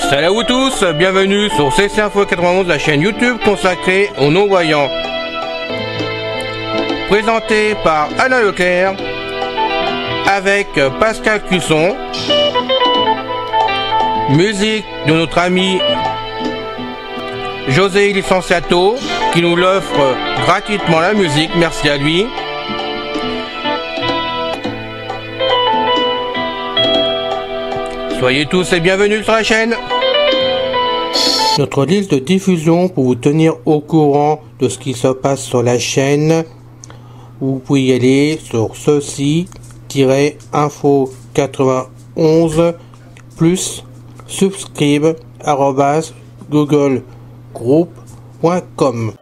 Salut à vous tous, bienvenue sur CC Info 91, la chaîne YouTube consacrée aux non-voyants. Présenté par Alain Leclerc, avec Pascal Cusson. Musique de notre ami José Licenciato, qui nous l'offre gratuitement la musique, merci à lui. Soyez tous et bienvenus sur la chaîne. Notre liste de diffusion pour vous tenir au courant de ce qui se passe sur la chaîne. Vous pouvez y aller sur ceci-info91 plus subscribe@googlegroup.com.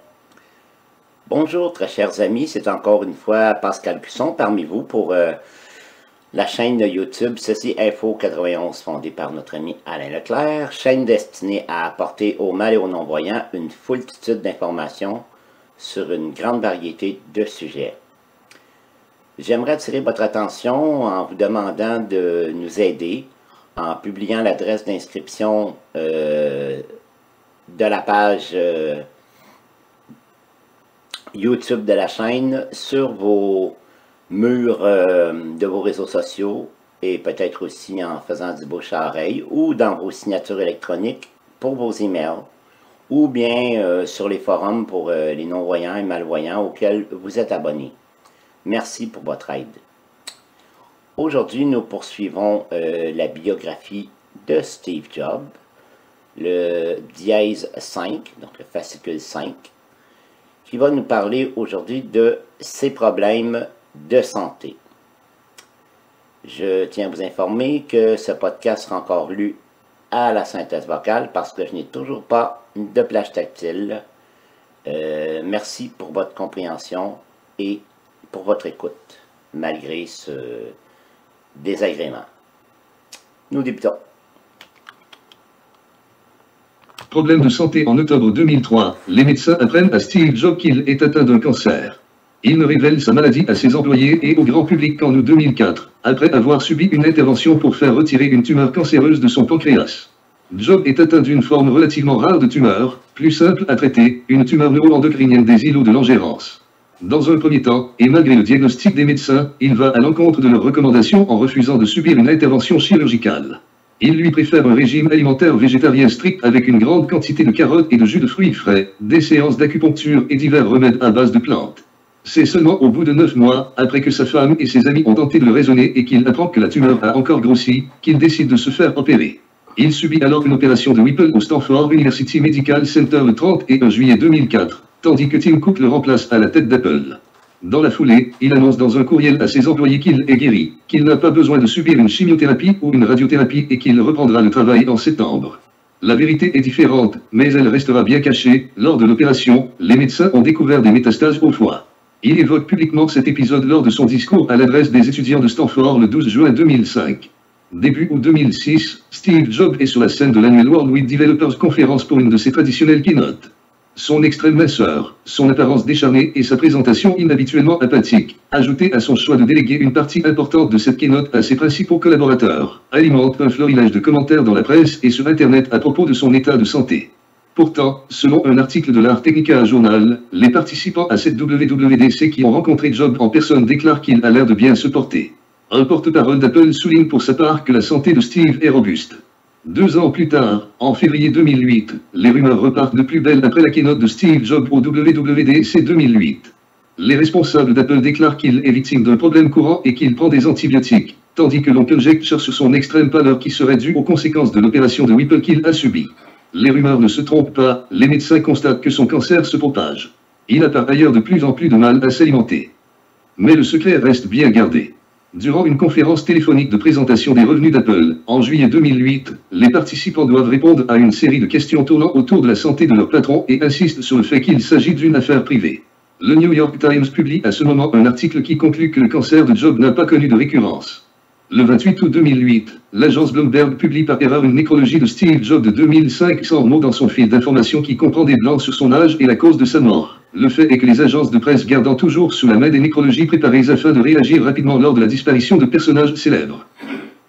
Bonjour très chers amis, c'est encore une fois Pascal Cusson parmi vous pour la chaîne de YouTube Ceci Info 91 fondée par notre ami Alain Leclerc, chaîne destinée à apporter aux mal et aux non-voyants une foultitude d'informations sur une grande variété de sujets. J'aimerais attirer votre attention en vous demandant de nous aider en publiant l'adresse d'inscription de la page YouTube de la chaîne sur vos murs de vos réseaux sociaux et peut-être aussi en faisant du bouche à oreille ou dans vos signatures électroniques pour vos emails ou bien sur les forums pour les non-voyants et malvoyants auxquels vous êtes abonnés. Merci pour votre aide. Aujourd'hui, nous poursuivons la biographie de Steve Jobs, le dièse 5, donc le fascicule 5, qui va nous parler aujourd'hui de ses problèmes de santé. Je tiens à vous informer que ce podcast sera encore lu à la synthèse vocale parce que je n'ai toujours pas de plage tactile. Merci pour votre compréhension et pour votre écoute, malgré ce désagrément. Nous débutons. Problème de santé en octobre 2003. Les médecins apprennent à Steve Jobs qu'il est atteint d'un cancer. Il ne révèle sa maladie à ses employés et au grand public qu'en août 2004, après avoir subi une intervention pour faire retirer une tumeur cancéreuse de son pancréas. Jobs est atteint d'une forme relativement rare de tumeur, plus simple à traiter, une tumeur neuro-endocrinienne des îlots de Langerhans. Dans un premier temps, et malgré le diagnostic des médecins, il va à l'encontre de leurs recommandations en refusant de subir une intervention chirurgicale. Il lui préfère un régime alimentaire végétarien strict avec une grande quantité de carottes et de jus de fruits frais, des séances d'acupuncture et divers remèdes à base de plantes. C'est seulement au bout de 9 mois, après que sa femme et ses amis ont tenté de le raisonner et qu'il apprend que la tumeur a encore grossi, qu'il décide de se faire opérer. Il subit alors une opération de Whipple au Stanford University Medical Center le 31 juillet 2004, tandis que Tim Cook le remplace à la tête d'Apple. Dans la foulée, il annonce dans un courriel à ses employés qu'il est guéri, qu'il n'a pas besoin de subir une chimiothérapie ou une radiothérapie et qu'il reprendra le travail en septembre. La vérité est différente, mais elle restera bien cachée. Lors de l'opération, les médecins ont découvert des métastases au foie. Il évoque publiquement cet épisode lors de son discours à l'adresse des étudiants de Stanford le 12 juin 2005. Début août 2006, Steve Jobs est sur la scène de l'annuel Worldwide Developers Conference pour une de ses traditionnelles keynotes. Son extrême minceur, son apparence décharnée et sa présentation inhabituellement apathique, ajoutée à son choix de déléguer une partie importante de cette keynote à ses principaux collaborateurs, alimente un florilège de commentaires dans la presse et sur Internet à propos de son état de santé. Pourtant, selon un article de l'Art Technica Journal, les participants à cette WWDC qui ont rencontré Jobs en personne déclarent qu'il a l'air de bien se porter. Un porte-parole d'Apple souligne pour sa part que la santé de Steve est robuste. 2 ans plus tard, en février 2008, les rumeurs repartent de plus belle après la keynote de Steve Jobs au WWDC 2008. Les responsables d'Apple déclarent qu'il est victime d'un problème courant et qu'il prend des antibiotiques, tandis que l'on conjecture sur son extrême pâleur qui serait due aux conséquences de l'opération de Whipple qu'il a subie. Les rumeurs ne se trompent pas, les médecins constatent que son cancer se propage. Il a par ailleurs de plus en plus de mal à s'alimenter. Mais le secret reste bien gardé. Durant une conférence téléphonique de présentation des revenus d'Apple, en juillet 2008, les participants doivent répondre à une série de questions tournant autour de la santé de leur patron et insistent sur le fait qu'il s'agit d'une affaire privée. Le New York Times publie à ce moment un article qui conclut que le cancer de Jobs n'a pas connu de récurrence. Le 28 août 2008, l'agence Bloomberg publie par erreur une nécrologie de Steve Jobs de 2500 mots dans son fil d'information qui comprend des blancs sur son âge et la cause de sa mort. Le fait est que les agences de presse gardant toujours sous la main des nécrologies préparées afin de réagir rapidement lors de la disparition de personnages célèbres.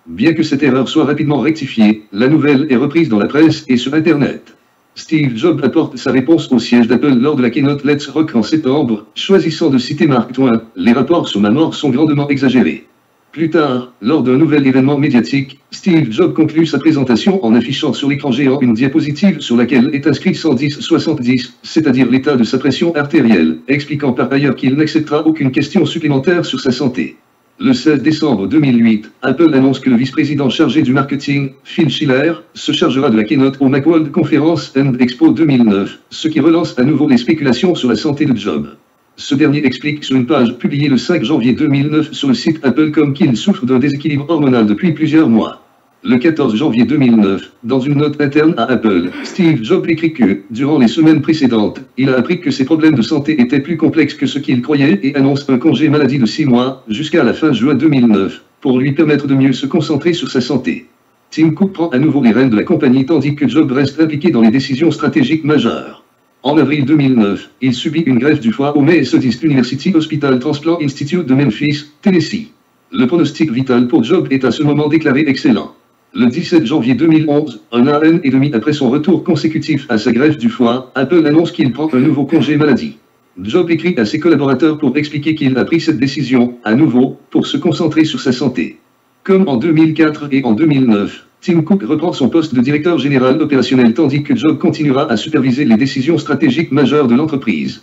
Bien que cette erreur soit rapidement rectifiée, la nouvelle est reprise dans la presse et sur Internet. Steve Jobs apporte sa réponse au siège d'Apple lors de la keynote Let's Rock en septembre, choisissant de citer Mark Twain. Les rapports sur ma mort sont grandement exagérés. Plus tard, lors d'un nouvel événement médiatique, Steve Jobs conclut sa présentation en affichant sur l'écran géant une diapositive sur laquelle est inscrit 110-70, c'est-à-dire l'état de sa pression artérielle, expliquant par ailleurs qu'il n'acceptera aucune question supplémentaire sur sa santé. Le 16 décembre 2008, Apple annonce que le vice-président chargé du marketing, Phil Schiller, se chargera de la keynote au Macworld Conference and Expo 2009, ce qui relance à nouveau les spéculations sur la santé de Jobs. Ce dernier explique sur une page publiée le 5 janvier 2009 sur le site Apple.com qu'il souffre d'un déséquilibre hormonal depuis plusieurs mois. Le 14 janvier 2009, dans une note interne à Apple, Steve Jobs écrit que, durant les semaines précédentes, il a appris que ses problèmes de santé étaient plus complexes que ce qu'il croyait et annonce un congé maladie de 6 mois, jusqu'à la fin juin 2009, pour lui permettre de mieux se concentrer sur sa santé. Tim Cook prend à nouveau les rênes de la compagnie tandis que Jobs reste impliqué dans les décisions stratégiques majeures. En avril 2009, il subit une greffe du foie au Methodist University Hospital Transplant Institute de Memphis, Tennessee. Le pronostic vital pour Jobs est à ce moment déclaré excellent. Le 17 janvier 2011, un an et demi après son retour consécutif à sa greffe du foie, Apple annonce qu'il prend un nouveau congé maladie. Jobs écrit à ses collaborateurs pour expliquer qu'il a pris cette décision, à nouveau, pour se concentrer sur sa santé. Comme en 2004 et en 2009, Tim Cook reprend son poste de directeur général opérationnel tandis que Jobs continuera à superviser les décisions stratégiques majeures de l'entreprise.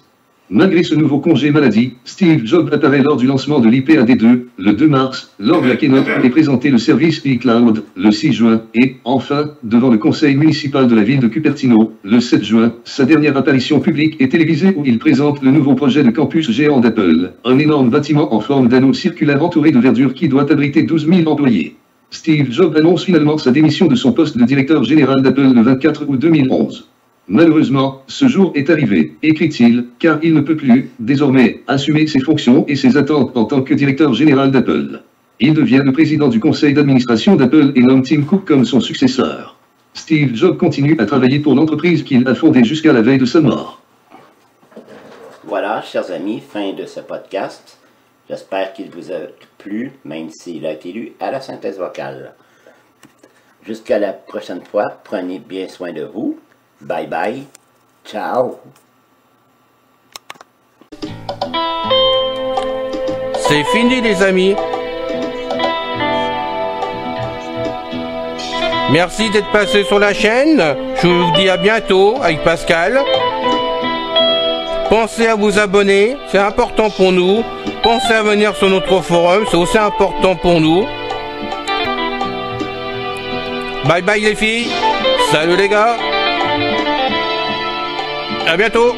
Malgré ce nouveau congé maladie, Steve Jobs apparaît lors du lancement de l'IPAD2, le 2 mars, lors de la keynote et présenté le service iCloud, le 6 juin, et, enfin, devant le conseil municipal de la ville de Cupertino, le 7 juin, sa dernière apparition publique et télévisée où il présente le nouveau projet de campus géant d'Apple, un énorme bâtiment en forme d'anneau circulaire entouré de verdure qui doit abriter 12 000 employés. Steve Jobs annonce finalement sa démission de son poste de directeur général d'Apple le 24 août 2011. Malheureusement, ce jour est arrivé, écrit-il, car il ne peut plus, désormais, assumer ses fonctions et ses attentes en tant que directeur général d'Apple. Il devient le président du conseil d'administration d'Apple et nomme Tim Cook comme son successeur. Steve Jobs continue à travailler pour l'entreprise qu'il a fondée jusqu'à la veille de sa mort. Voilà, chers amis, fin de ce podcast. J'espère qu'il vous a plu, même s'il a été lu à la synthèse vocale. Jusqu'à la prochaine fois, prenez bien soin de vous. Bye bye. Ciao. C'est fini les amis. Merci d'être passé sur la chaîne. Je vous dis à bientôt avec Pascal. Pensez à vous abonner, c'est important pour nous. Pensez à venir sur notre forum, c'est aussi important pour nous. Bye bye les filles. Salut les gars. À bientôt.